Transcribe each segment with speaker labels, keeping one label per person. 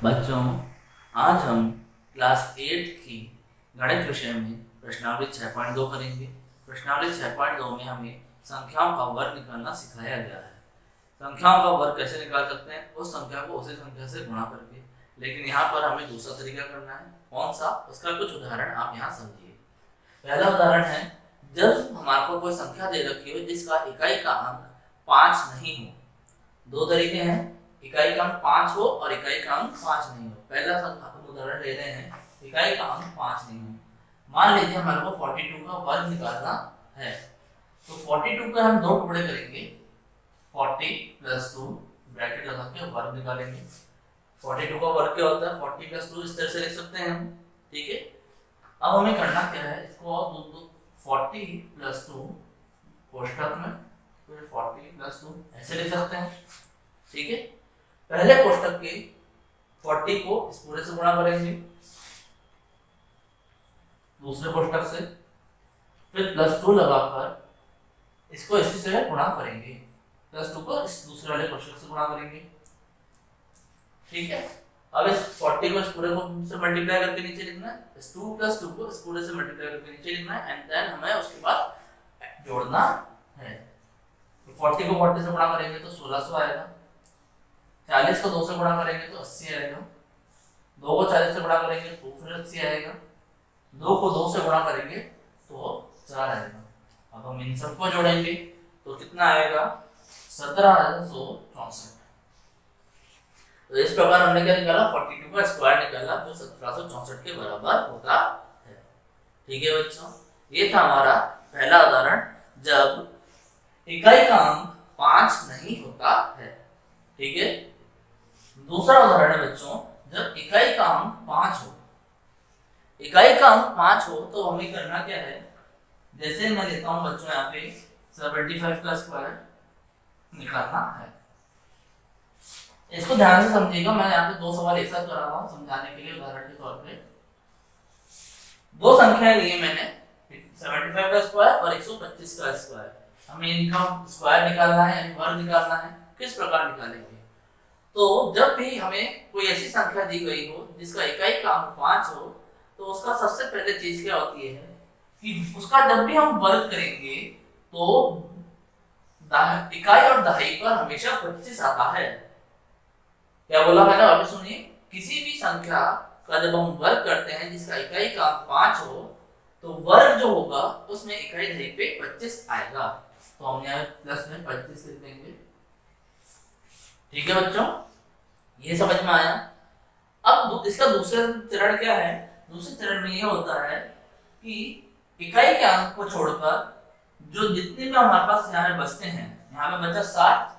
Speaker 1: बच्चों, आज हम क्लास 8 की गणित विषय में प्रश्नावली 6.2 करेंगे। प्रश्नावली 6.2 में हमें संख्याओं का वर्ग निकालना सिखाया गया है। संख्याओं का वर्ग कैसे निकाल सकते हैं? उस संख्या को उसी संख्या से गुणा करके। लेकिन यहाँ पर हमें दूसरा तरीका करना है। कौन सा? उसका कुछ उदाहरण आप यहाँ समझिए। पहला उदाहरण है, जब हमारे को कोई संख्या दे रखी हो जिसका इकाई का अंक 5 नहीं हो। दो तरीके हैं, इकाई का अंक 5 हो और इकाई का अंक 5 नहीं हो। पहला हम उदाहरण ले रहे हैं, इकाई का अंक 5 नहीं हो। मान लीजिए हमारे को 42 का वर्ग निकालना है, तो 42 के हम दो टुकड़े करेंगे। 40 + 2 ब्रैकेट लगा के वर्ग निकालेंगे। 42 का वर्ग क्या होता है? 40 + 2 इस तरह से लिख सकते हैं हम। ठीक है, अब हमें करना क्या है, इसको 40 + 2 कोष्ठक में, फिर 40 + 2 ऐसे लिख सकते हैं। ठीक है, पहले कोष्ठक के 40 को इस पूरे से गुणा करेंगे, दूसरे कोष्ठक से, फिर +2 लगाकर इसको इसी से गुणा करेंगे। +2 को इस दूसरे वाले कोष्ठक से गुणा करेंगे। ठीक है, अब इस 40 को इस पूरे को से मल्टीप्लाई करके नीचे लिखना है, इस 2 + 2 को इस पूरे से मल्टीप्लाई करके नीचे लिखना है, एंड देन हमें उसके बाद जोड़ना है। 40 को 40 से गुणा करेंगे तो 1600 आएगा। 40 को 2 से गुणा करेंगे तो 80 आएगा। 2 को 40 से गुणा करेंगे तो फिर 80 आएगा। 2 को 2 से गुणा करेंगे तो 4 आएगा। अब हम इन सबको जोड़ेंगे तो कितना आएगा? 1764। तो इस प्रकार हमने क्या निकाला? 42 का स्क्वायर निकाला, जो 1764 के बराबर होता है। ठीक है बच्चों, ये था हमारा पहला उदाहरण, जब इकाई का अंक 5 नहीं होता है। ठीक है, दूसरा उदाहरण है बच्चों, जब इकाई का अंक 5 हो। इकाई का अंक 5 हो तो हमें करना क्या है, जैसे मैं लेता हूं बच्चों, यहाँ पे 75 का स्क्वायर निकालना है। इसको ध्यान से समझिएगा, मैं यहाँ पे दो सवाल एक साथ कर रहा हूँ समझाने के लिए, उदाहरण के तौर पे। दो संख्याएं ली मैंने, 75 का स्क्वायर और 125 का स्क्वायर। हमें इनका स्क्वायर निकालना है, वर्ग निकालना है। किस प्रकार निकालेंगे? तो जब भी हमें कोई ऐसी संख्या दी गई हो जिसका इकाई का अंक 5 हो, तो उसका सबसे पहले चीज क्या होती है कि उसका जब भी हम वर्ग करेंगे तो इकाई और दहाई पर हमेशा 25 आता है। क्या बोला मैंने? वापस सुनिए, किसी भी संख्या का जब हम वर्ग करते हैं जिसका इकाई का अंक 5 हो, तो वर्ग जो होगा उसमें इकाई दहाई पे 25 आएगा। तो हम यहाँ प्लस में 25 लिख देंगे। ठीक है बच्चों, ये समझ में आया? अब इसका दूसरा चरण क्या है? दूसरे चरण में ये होता है कि इकाई के अंक को छोड़कर जो जितने भी हमारे पास यहाँ पे बचते हैं, यहाँ पे बचा 7,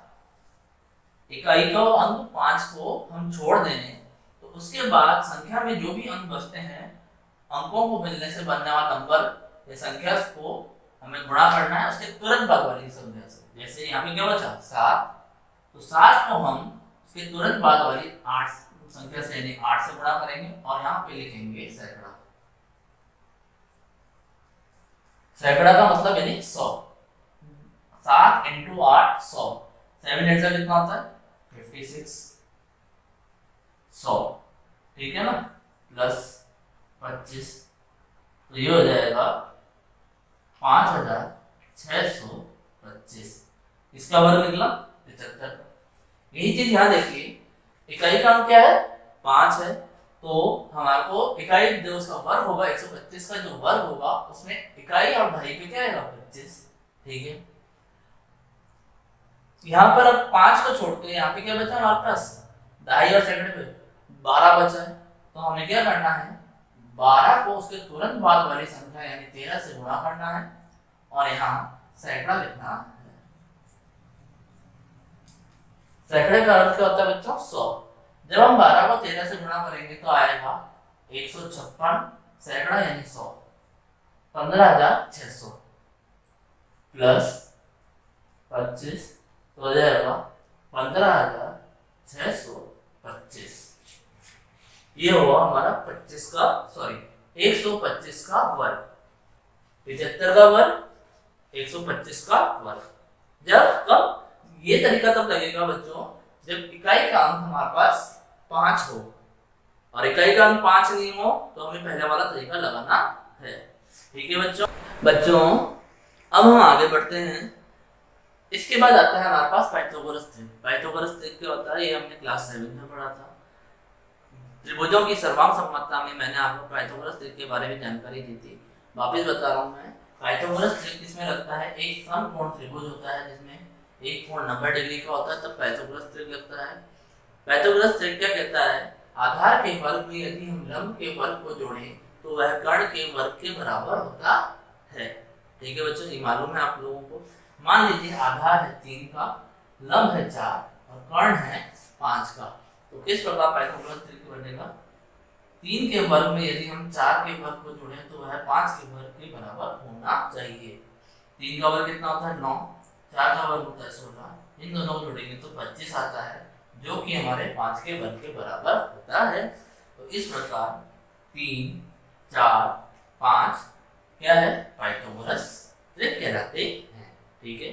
Speaker 1: इकाई का अंक 5 को हम छोड़ दें तो उसके बाद संख्या में जो भी अंक बचते हैं, अंकों को मिलने से बनने वाला नंबर या संख्या को हमें गुणा करना है उसके तुरंत बाद वाली संख्या से। जैसे यहाँ पे क्या बचा? 7, तो 7 को हम उसके तुरंत बाद वाली 8 संख्या से यानी 8 से गुणा करेंगे और यहाँ पे लिखेंगे सैकड़ा। सैकड़ा का मतलब यानी 100। 7 × 8 100। 7 8 का कितना होता है? 56। 100, ठीक है ना, प्लस 25, तो ये हो जाएगा 5625। इसका वर्ग निकला 75। यही चीज यहाँ देखिए, इकाई का अंक क्या है? 5 है, तो हमारे को इकाई जो उसका वर्ग होगा 125 का जो वर्ग होगा उसमें इकाई और दहाई पे क्या आएगा? 25। ठीक है, यहाँ पर अब 5 को छोड़ के यहाँ पे क्या बचा हमारे पास? दहाई और सैकड़े पे 12 बचा है। तो हमें क्या करना है? 12 को उसके तुरंत बाद वाली संख्या यानी 13 से गुणा करना है और यहाँ सैकड़ा लिखना है। सैकड़े का अर्थ क्या होता है बच्चों? 100। जब हम 12 को 13 से गुणा करेंगे तो आएगा 156 सैकड़ा यानी 100। 15600 प्लस 25 तो हो जाएगा 15625। ये हुआ हमारा 125 का वर्ग। 75 का वर्ग, 125 का वर्ग। जब कब ये तरीका तब लगेगा बच्चों जब इकाई का अंक हमारे पास 5 हो। और इकाई का अंक 5 नहीं हो तो हमें पहले वाला तरीका लगाना है। ठीक है बच्चों अब हम आगे बढ़ते हैं। इसके बाद आता है हमारे पास पाइथागोरस थ्योरम। पाइथागोरस थ्योरम क्या होता है ये हमने क्लास 7 में पढ़ा था। त्रिभुजों की सर्वांग समता में मैंने आपको पाइथागोरस थ्योरम के बारे में जानकारी दी थी। वापस बता रहा हूँ मैं। पाइथागोरस थ्योरम किसमें लगता है, एक समकोण त्रिभुज होता है जिसमें एक कोण 90 डिग्री का होता है तब पाइथागोरस थ्योरम लगता है। पाइथागोरस थ्योरम क्या कहता है, आधार के वर्ग में यदि हम लंब के वर्ग को जोड़ें तो वह कर्ण के वर्ग के बराबर होता है। ठीक है बच्चों, ये मालूम है आप लोगों को। मान लीजिए आधार है 3 का, लंब है 4 और कर्ण है 5 का, तो किस प्रकार पाइथागोरस थ्योरम बनेगा। 3 के वर्ग में यदि हम 4 के वर्ग को जोड़ें तो वह 5 के वर्ग के बराबर होना चाहिए। 3 का वर्ग कितना होता है 9, 4 का वर्ग होता है 16, इन दोनों को जोड़ेंगे तो 25 आता है जो कि हमारे 5 के वर्ग के बराबर होता है। तो इस प्रकार 3, 4, 5 क्या है, पाइथागोरस थ्योरम कहलाते हैं। ठीक है,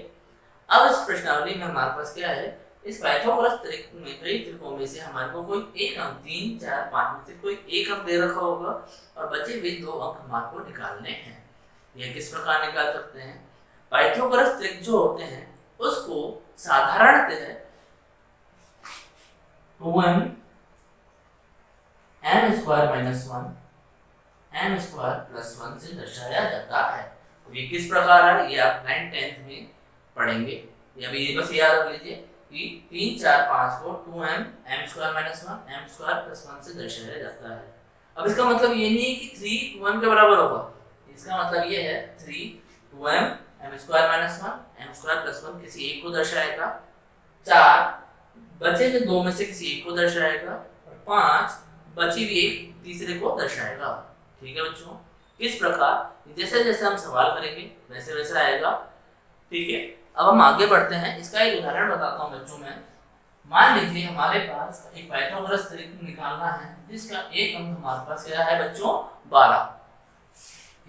Speaker 1: अब इस प्रश्नावली में हमारे पास क्या है, इस पाइथागोरस थ्योरम में कई त्रिकोणों में से हमारे को कोई एक अंक 3, 4, 5 में से कोई एक अंक दे रखा होगा और बचे हुए 2 अंक हमारे को निकालने हैं। यह किस प्रकार निकाल सकते हैं, पाइथागोरस थ्योरम जो होते हैं उसको साधारणतः 2m m square minus 1 m square plus 1 से दर्शाया जाता है। तो ये किस प्रकार है, ये आप 9th 10th में पढ़ेंगे। ये अभी ये बस याद रख लीजिए कि 3, 4, 5 को 2m m square minus 1 m square plus 1 से दर्शाया जाता है। अब इसका मतलब ये नहीं है कि 3 2m के बराबर होगा, इसका मतलब ये है 3 2m m square minus 1 m square plus 1 किसी एक को दर्शाएगा, 4 बचे हुए 2 में से किसी एक को दर्शाएगा और 5 बची हुई एक तीसरे को दर्शाएगा। ठीक है बच्चों, इस प्रकार जैसे जैसे हम सवाल करेंगे वैसे वैसे आएगा। ठीक है, अब हम आगे बढ़ते हैं। इसका एक उदाहरण बताता हूँ बच्चों मैं। मान लीजिए हमारे पास एक पाइथागोरस थ्योरम निकालना है जिसका एक अंक हमारे पास क्या है बच्चों 12,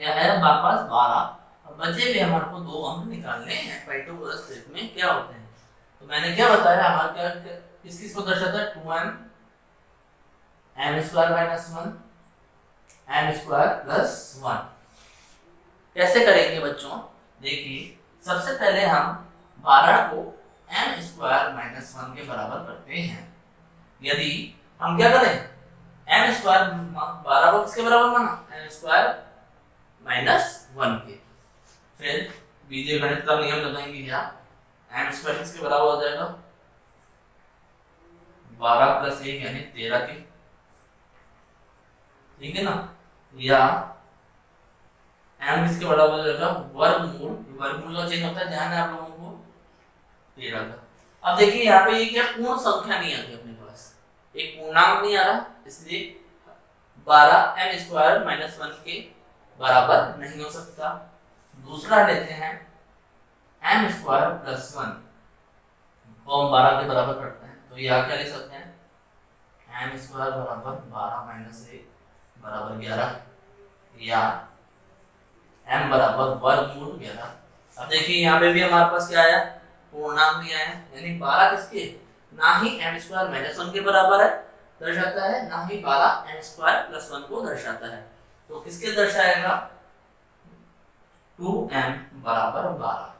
Speaker 1: क्या है हमारे पास 12 और बचे हुए हमारे को 2 अंक निकालने हैं। पाइथागोरस थ्योरम में क्या होते हैं, तो मैंने क्या बताया, हमारे क्या किस किस को दर्शाता है, 2m m square minus 1 m square plus 1। कैसे करेंगे बच्चों, देखिए सबसे पहले हम 12 को m स्क्वायर माइनस 1 के बराबर करते हैं। यदि हम क्या करें, m स्क्वायर 12 को किसके बराबर माना, m स्क्वायर माइनस 1 के। फिर बीजगणित का नियम लगाएंगे, यहाँ m स्क्वायर किसके बराबर हो जाएगा 12 प्लस 1 यानी 13 के। ठीक है ना, या m किसके बराबर हो जाएगा वर्गमूल, वर्गमूल का चिन्ह होता है, ध्यान है आप लोगों को 13 का। अब देखिए यहाँ पे ये क्या पूर्ण संख्या नहीं आती अपने पास, एक पूर्णांक नहीं आ रहा, इसलिए 12 m स्क्वायर माइनस 1 के बराबर नहीं हो सकता। दूसरा लेते हैं m स्क्वायर प्लस 1 को हम 12 के बराबर करते हैं, तो यहाँ क्या ले सकते हैं, m स्क्वायर बराबर 12 माइनस 1 बराबर 11 या m बराबर वर्गमूल 11। अब देखिए यहाँ पे भी हमारे पास क्या आया, पूर्णांक नहीं आया, यानी 12 किसके, ना ही m स्क्वायर माइनस 1 के बराबर है दर्शाता है, ना ही 12 m स्क्वायर प्लस 1 को दर्शाता है। तो किसके दर्शाएगा, 2m बराबर 12।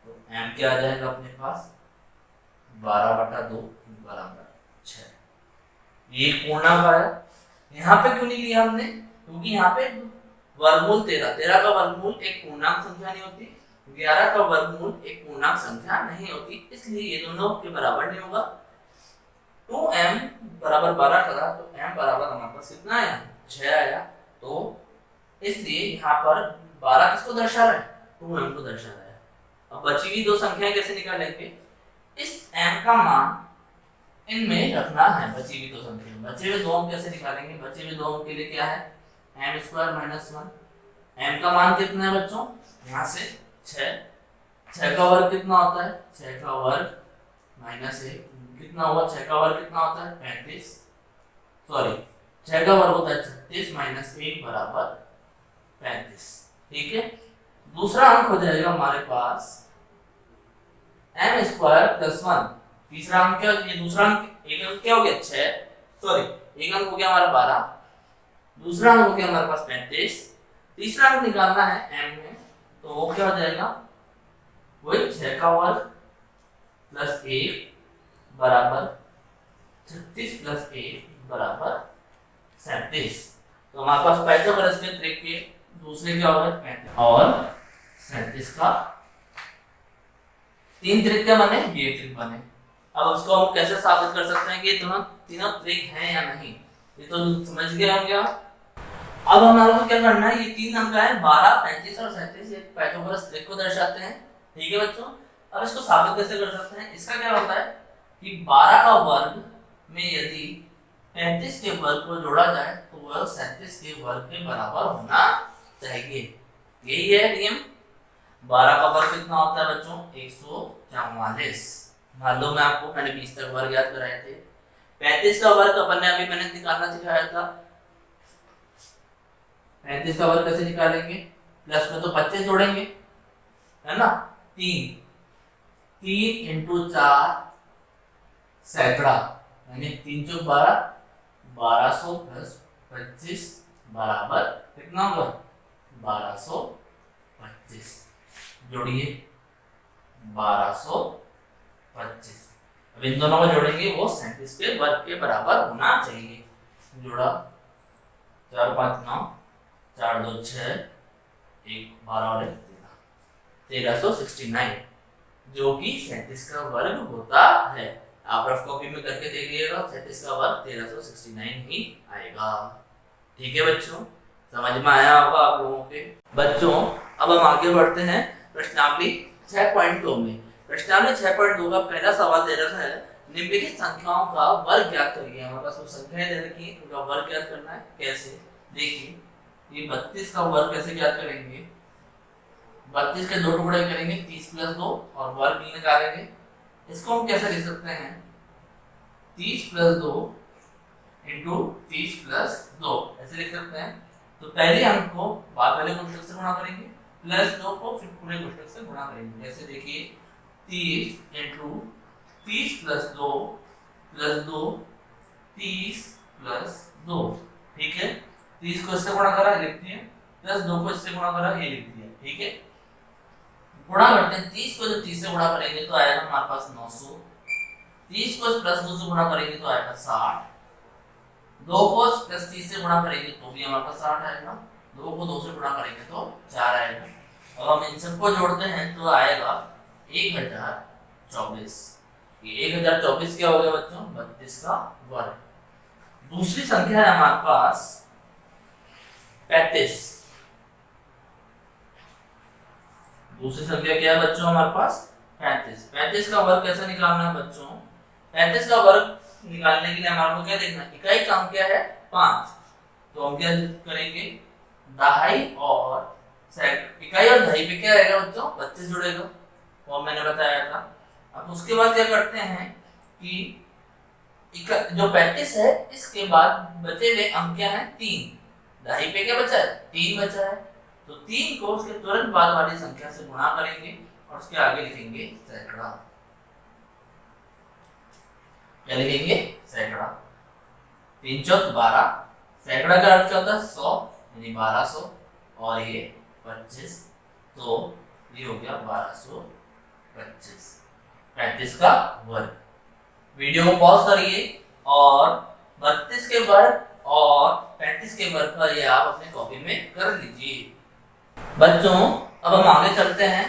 Speaker 1: तो m क्या आ जाएगा अपने पास 12/2 बराबर 6। ये पूर्णांक आया। यहाँ पे क्यों नहीं लिया हमने, क्योंकि यहाँ पे वर्गमूल 13 का वर्गमूल एक पूर्णांक संख्या नहीं होती, 11 का वर्गमूल एक पूर्णांक संख्या नहीं होती, इसलिए ये दोनों के बराबर नहीं होगा। 2m बराबर 12 करा तो m बराबर हमारे पास कितना आया 6 आया। तो इसलिए यहाँ पर 12 किसको दर्शा रहा है, 2m को दर्शा रहा है। अब बची हुई 2 संख्याएं कैसे निकालेंगे, इस m का मान इनमें रखना है। बची हुई 2 संख्या, बचे हुए 2 अंक कैसे निकालेंगे, बचे हुए 2 अंक के लिए क्या है m स्क्वायर माइनस 1। m का मान कितना है बच्चों, यहाँ से 6 का वर्ग कितना होता है, 6 का वर्ग माइनस 1 कितना हुआ, 6 का वर्ग कितना होता है 35, सॉरी 6 का वर्ग होता है 36 माइनस 1 बराबर 35। ठीक है, दूसरा अंक हो जाएगा हमारे पास m स्क्वायर प्लस 1। तीसरा अंक क्या, ये दूसरा अंक एक अंक क्या हो गया 6, सॉरी एक अंक हो गया हमारा 12, दूसरा अंक हो गया हमारे पास 35, तीसरा अंक निकालना है m में, तो वो क्या हो जाएगा, वही 6 का वर्ग प्लस 1 बराबर 36 प्लस 1 बराबर 37। तो हमारे पास पाइथागोरस के त्रिक के दूसरे क्या होगा 35 और 37 का 3 त्रिक क्या बने, ये त्रिक बने। अब उसको हम कैसे साबित कर सकते हैं कि तीनों त्रिक हैं या नहीं, ये तो समझ गए होंगे आप। अब हमारे को क्या करना है, ये 3 अंक है 12, 35 और 37, ये पाइथागोरस त्रिक को दर्शाते हैं, ठीक है बच्चों। अब इसको साबित कैसे कर सकते हैं, इसका क्या होता है कि 12 का वर्ग में यदि 35 के वर्ग को जोड़ा जाए तो वह 37 के वर्ग के बराबर होना चाहिए, यही है नियम। 12 का वर्ग कितना होता है बच्चों, 144। मालूम है आपको, मैंने 20 तक वर्ग याद कराए थे। 35 का वर्ग अपन ने अभी मैंने निकालना सिखाया था। 35 का वर्ग कैसे निकालेंगे, प्लस में तो 25 जोड़ेंगे, है ना, 3 इंटू 4 सैकड़ा, यानी 3 चौक 12, 1200 प्लस 25 बराबर कितना होगा, 1225। जोड़िए 1225, अब इन दोनों में जोड़ेंगे वो 37 के वर्ग के बराबर होना चाहिए। जोड़ा 4 5 9, 4 2 6, 1 12 और 1 1369, जो कि 37 का वर्ग होता है। आप रफ कॉपी में करके देखिएगा, 37 का वर्ग 1369 ही आएगा, ठीक है बच्चों, समझ में आया होगा आप लोगों के। बच्चों अब हम आगे बढ़ते हैं प्रश्नावली 6.2 में। प्रश्नावली 6.2 का पहला सवाल दे रखा है, निम्नलिखित संख्याओं का वर्ग ज्ञात करिए। हमारे पास संख्याएं दे रखी हैं, उनका वर्ग ज्ञात करना है। कैसे, देखिए ये 32 का वर्ग कैसे ज्ञात करेंगे, 32 के 2 टुकड़े करेंगे, 30 प्लस 2 और वर्ग निकालेंगे। इसको हम कैसे लिख सकते हैं, 30 प्लस 2 इंटू 30 प्लस 2 ऐसे लिख सकते हैं। तो पहले अंक को पहले कोष्ठक से गुणा करेंगे, प्लस 2 को फिर पूरे कोष्ठक से गुणा करेंगे। जैसे देखिए 30 इंटू 30 प्लस 2 प्लस 2 30 प्लस 2, ठीक है। 30 को इससे गुणा करा, लिख दिया, प्लस 2 को इससे गुणा करा, ये लिख दिया, ठीक है। गुणा करते हैं, 30 को जब 30 से गुणा करेंगे तो आएगा हमारे पास 900, 30 को प्लस 2 से गुणा करेंगे तो आएगा 60, 2 को प्लस 30 से गुणा करेंगे तो भी हमारे पास 60 आएगा, 2 को 2 से गुणा करेंगे तो 4 आएगा। अब हम इन सबको जोड़ते हैं तो आएगा 1024। ये 1024 क्या हो गया बच्चों, 32 का वर्ग। दूसरी संख्या है हमारे पास 35। दूसरी संख्या क्या है बच्चों हमारे पास 35। 35 का वर्ग कैसे निकालना है बच्चों, 35 का वर्ग निकालने के लिए हमारे को क्या देखना है, इकाई का अंक क्या है 5, तो हम क्या करेंगे, दहाई और इकाई और दहाई पे क्या आएगा बच्चों 25 जुड़ेगा, वो मैंने बताया था। अब उसके बाद क्या करते हैं कि जो 35 है इसके बाद बचे हुए अंक क्या है 3, दहाई पे क्या बचा है 3 बचा है, तो 3 को उसके तुरंत बाद वाली संख्या से गुणा करेंगे और उसके आगे लिखेंगे सैकड़ा। क्या लिखेंगे, सैकड़ा। 3 चौक 12, सैकड़ा का अर्थ क्या होता है 100, यानी 1200 और ये 25, तो ये हो गया 1225, 35 का वर्ग। वीडियो को पॉज करिए और 32 के वर्ग और 35 के वर्ग का ये आप अपने कॉपी में कर लीजिए। बच्चों अब हम आगे चलते हैं,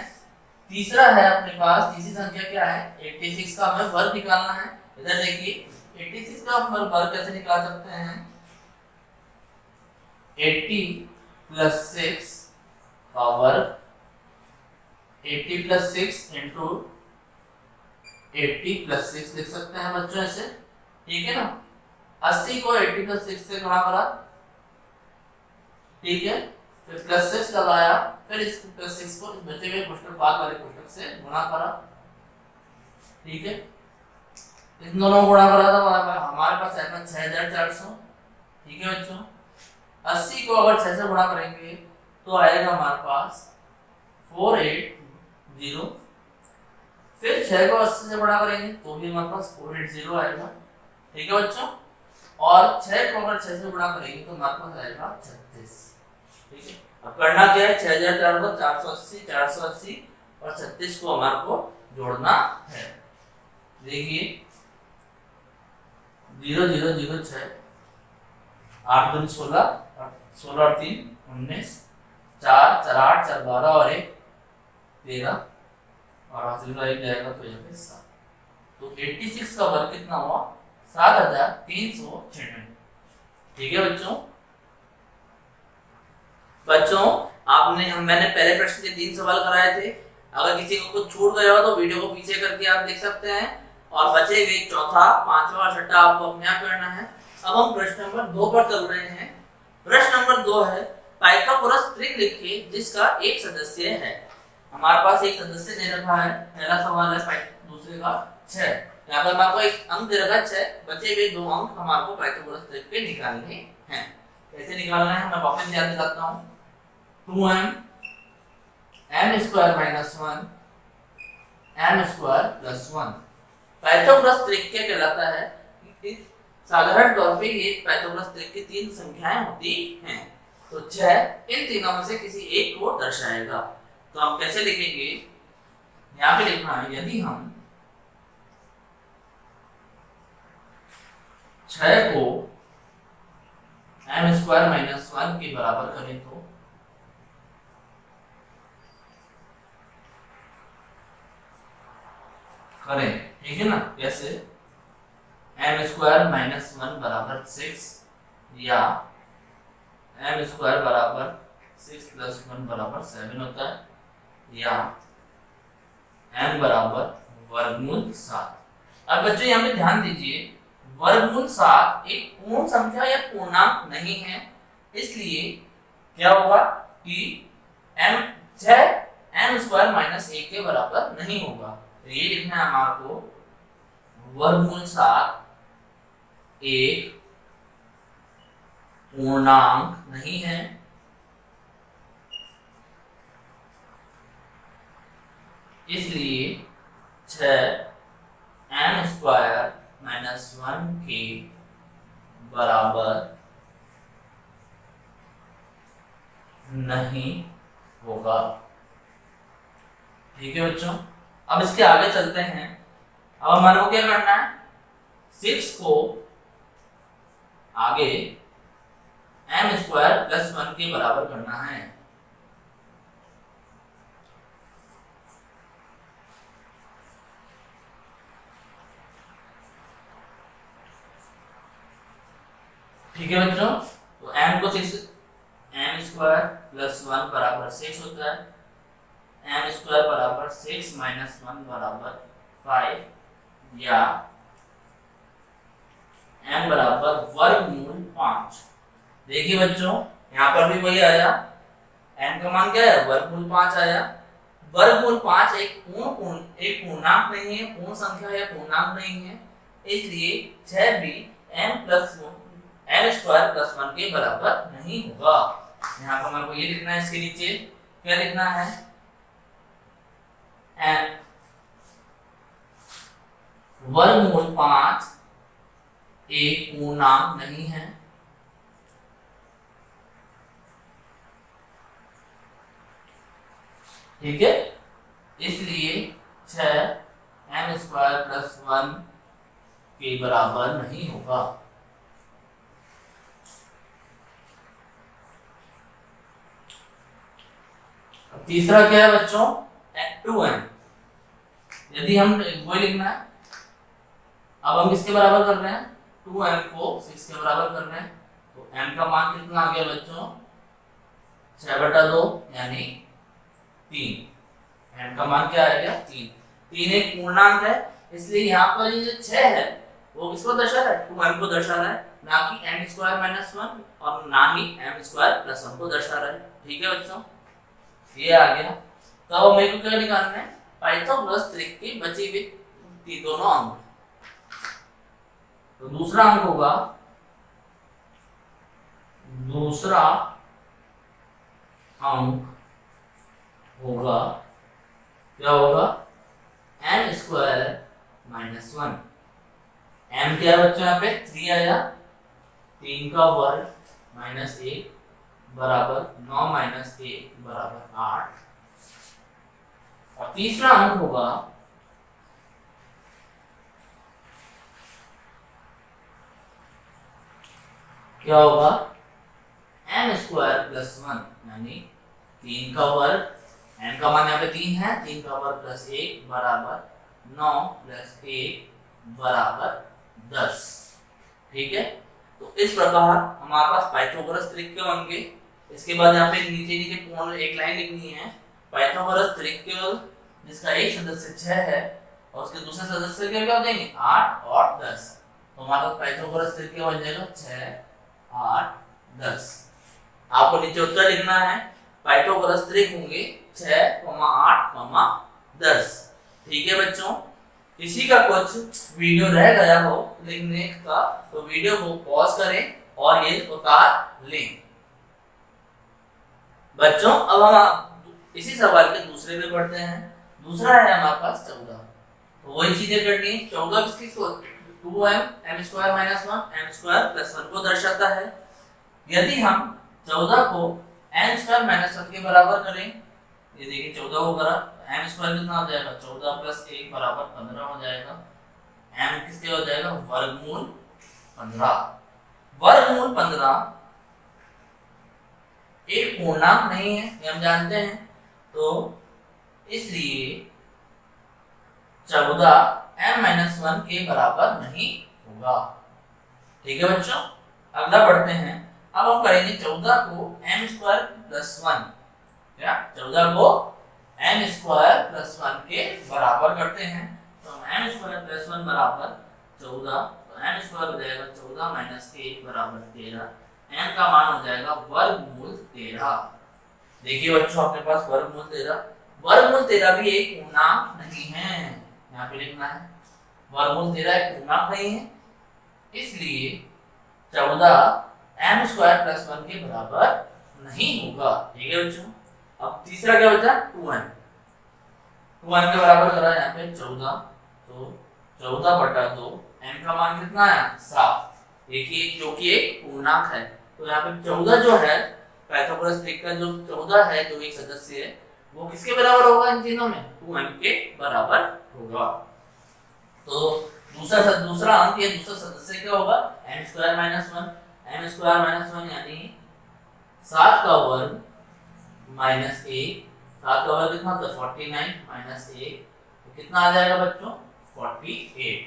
Speaker 1: तीसरा है अपने पास, तीसरी संख्या क्या है 86 का हमें वर्ग निकालना है। इधर देखिए 86 का हम वर्ग कैसे निकाल सकते हैं, 80 प्लस 6 का वर्ग, 80 प्लस 6 इंटू 80 प्लस 6 लिख सकते हैं बच्चों ऐसे, ठीक है ना। 80 को 80 प्लस 6 से गुणा करा, ठीक है, फिर प्लस 6 लगाया, फिर इस प्लस 6 को बचे हुए कोष्ठक बाद वाले कोष्ठक से गुणा करा, ठीक है। इन दोनों गुणा करा तो हमारे पास आएगा 6400, ठीक है बच्चों। 80 को अगर 6 से गुणा करेंगे तो आएगा हमारे पास 480, फिर 6 को 80 से गुणा करेंगे तो भी हमारे पास 480 आएगा, ठीक है बच्चों। और 6 को अगर 6 से गुणा करेंगे तो हमारे पास आएगा 36। ठीक है, अब करना क्या है, 6400 480 480 और 36 को हमारे को जोड़ना है। देखिए 0 0 0 6 8 2 16 16 और 3 19 4 4 8 4 12 और 1 13 और हासिल का 1 जाएगा तो यहाँ पे 7। तो 86 का वर्ग कितना हुआ, 7366। ठीक है बच्चों मैंने पहले प्रश्न के 3 सवाल कराए थे। अगर किसी को कुछ छूट गया हो तो वीडियो को पीछे करके आप देख सकते हैं, और बचे हुए चौथा, पांचवा और छठा आपको अपने आप करना है। अब हम प्रश्न नंबर 2 पर चल रहे हैं। प्रश्न नंबर 2 है, पाइथागोरस त्रिक लिखिए जिसका एक सदस्य है। हमारे पास एक सदस्य दे रखा है, पहला सवाल है, दूसरे का 6। यहाँ पर हमारे को एक अंक दे रखा है 6, बचे हुए 2 अंक हमारे को पाइथागोरस त्रिक के निकालने हैं। कैसे निकालना है मैं वापस याद दिलाता हूँ। 2m m square minus 1 m square plus 1 Pythagoras त्रिक क्या कहलाता है। साधारण तौर पे ये पाइथागोरस त्रिक की 3 संख्याएं होती हैं, तो 6 इन तीनों में से किसी एक को दर्शाएगा। तो हम कैसे लिखेंगे, यहाँ पे लिखना है, यदि हम 6 को m स्क्वायर माइनस 1 के बराबर करें तो करें, ठीक है ना। कैसे, m स्क्वायर माइनस 1 बराबर 6 या m स्क्वायर बराबर 6 प्लस 1 बराबर 7 होता है, या m बराबर वर्गमूल 7। अब बच्चों यहाँ पे ध्यान दीजिए, वर्गमूल 7 एक पूर्ण संख्या या पूर्णांक नहीं है, इसलिए क्या होगा कि m स्क्वायर माइनस 1 के बराबर नहीं होगा। तो ये लिखना है हमारे को, वर्गमूल 7 एक पूर्णांक नहीं है, इसलिए 6 m स्क्वायर माइनस 1 के बराबर नहीं होगा। ठीक है बच्चों, अब इसके आगे चलते हैं। अब हमारे को क्या करना है, 6 को आगे m स्क्वायर प्लस 1 के बराबर करना है। ठीक है बच्चों, तो m को 6 m स्क्वायर प्लस 1 बराबर 6 होता है, m स्क्वायर बराबर 6 माइनस 1 बराबर 5, या m बराबर वर्गमूल 5। देखिए बच्चों, यहाँ पर भी वही आया, m का मान क्या है, वर्गमूल 5 आया। वर्गमूल 5 एक पूर्णांक नहीं है, पूर्ण संख्या या पूर्णांक नहीं है, इसलिए 6 भी m स्क्वायर प्लस 1 के बराबर नहीं होगा। यहाँ पर हमारे को ये लिखना है, इसके नीचे क्या लिखना है, वर्गमूल 5 एक पूर्णांक नहीं है, ठीक है, इसलिए 6 m स्क्वायर प्लस 1 के बराबर नहीं होगा। तीसरा क्या है बच्चों, 2m। यदि हम वो लिखना है, अब हम किसके बराबर कर रहे हैं, 2m को 6 के बराबर कर रहे हैं, तो m का मान कितना आ गया बच्चों, 6/2 यानी 3। m का मान क्या आ गया, 3 एक पूर्णांक है, इसलिए यहाँ पर ये जो 6 है वो किसको दर्शा रहा है, 2m को दर्शा रहा है, ना कि m स्क्वायर माइनस 1 और ना ही m स्क्वायर प्लस 1 को दर्शा रहा है। ठीक है बच्चों, ये आ गया। तो अब मेरे को क्या निकालना है, पाइथागोरस त्रिक के बचे हुए दोनों अंक। तो दूसरा अंक होगा, क्या होगा, m स्क्वायर माइनस 1। m क्या है बच्चों, यहाँ पे 3 आया, 3 का वर्ग माइनस 1 बराबर 9 माइनस 1 बराबर 8। और तीसरा अंक होगा क्या होगा, m स्क्वायर प्लस 1 यानी 3 का वर्ग, m का मान यहाँ पे 3 है, 3 का वर्ग प्लस 1 बराबर 9 प्लस 1 बराबर 10। ठीक है, तो इस प्रकार हमारे पास पाइथागोरस त्रिज्य बन गए। इसके बाद यहाँ पे नीचे नीचे पूर्ण एक लाइन लिखनी है, पाइथागोरस त्रिज्य जिसका एक सदस्य 6 है और उसके दूसरे सदस्य क्या हो जाएंगे 8 और 10। तो हमारे पास पाइथागोरस त्रिज्य बन जाएगा 6 8 10। आपको नीचे उत्तर लिखना है, पाइथागोरस त्रिज्य होंगे 6, 8, 10। ठीक है बच्चों, किसी का कुछ वीडियो रह गया हो लिखने का तो वीडियो को पॉज करें और ये उतार लें। बच्चों अब हम इसी सवाल के दूसरे पे पढ़ते हैं। दूसरा है हमारे पास 14। तो वही चीजें करनी है। 14 किसकी 2m m square minus 1 m square plus 1 को दर्शाता है। यदि हम 14 को m स्क्वायर माइनस 1 के बराबर करें, ये देखिए 14 को करा, m स्क्वायर कितना हो जाएगा 14 प्लस 1 बराबर 15 हो जाएगा। m किसके हो जाएगा वर्गमूल 15। वर्गमूल 15 एक पूर्णांक नहीं है, ये हम जानते हैं, तो इसलिए 14 m-1 के बराबर नहीं होगा। ठीक है बच्चों, अगला पढ़ते हैं। अब हम करेंगे 14 को m स्क्वायर प्लस 1, क्या 14 को m स्क्वायर प्लस 1 के बराबर करते हैं। तो m स्क्वायर प्लस 1 बराबर 14, तो m स्क्वायर हो जाएगा 14 माइनस 1 बराबर 13। m का मान हो जाएगा वर्गमूल 13। देखिए बच्चों अपने पास वर्गमूल 13, वर्गमूल 13 भी एक पूर्णांक नहीं है, यहाँ पे लिखना है वर्गमूल 13 एक पूर्णांक नहीं है, इसलिए 14 m स्क्वायर प्लस 1 के बराबर नहीं होगा। ठीक है बच्चों, अब तीसरा क्या बचा 2n। 2n के बराबर करा यहाँ पे 14, तो 14 बटा 2, m का मान कितना है 7। देखिए जो कि एक पूर्णांक है, तो यहाँ पे 14 जो है पाइथागोरस त्रिज्य का जो 14 है जो एक सदस्य है वो किसके बराबर होगा, इन तीनों में 2m के बराबर होगा। तो दूसरा अंक ये दूसरा सदस्य क्या होगा m square minus 1, m square minus 1 यानी 7 का वर्ग माइनस 1, 7 का वर्ग कितना होता है 49 माइनस 1, तो कितना आ जाएगा बच्चों 48।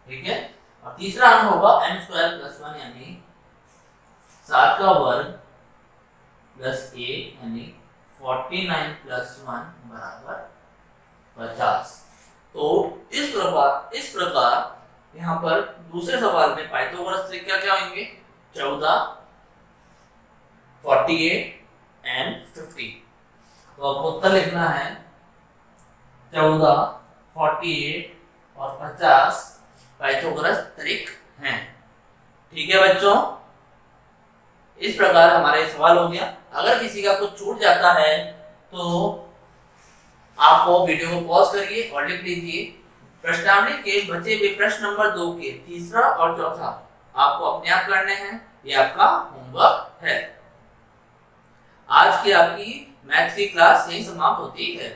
Speaker 1: ठीक है, और तीसरा अंक होगा m स्क्वायर प्लस 1 यानी 7 का वर्ग प्लस 1 यानी 49 प्लस 1 बराबर 50। तो इस प्रकार यहाँ पर दूसरे सवाल में पाइथागोरस त्रिज्य क्या होंगे 14, 48 एंड 50। तो आपको उत्तर लिखना है 14, 48 और 50 पाइथागोरस त्रिज्य हैं। ठीक है बच्चों, इस प्रकार हमारा ये सवाल हो गया। अगर किसी का कुछ छूट जाता है तो आपको वीडियो को पॉज करिए और लिख लीजिए। प्रश्नावली के बचे हुए प्रश्न नंबर 2 के तीसरा और चौथा आपको अपने आप करने हैं, ये आपका होमवर्क है। आज की आपकी मैथ की क्लास यही समाप्त होती है।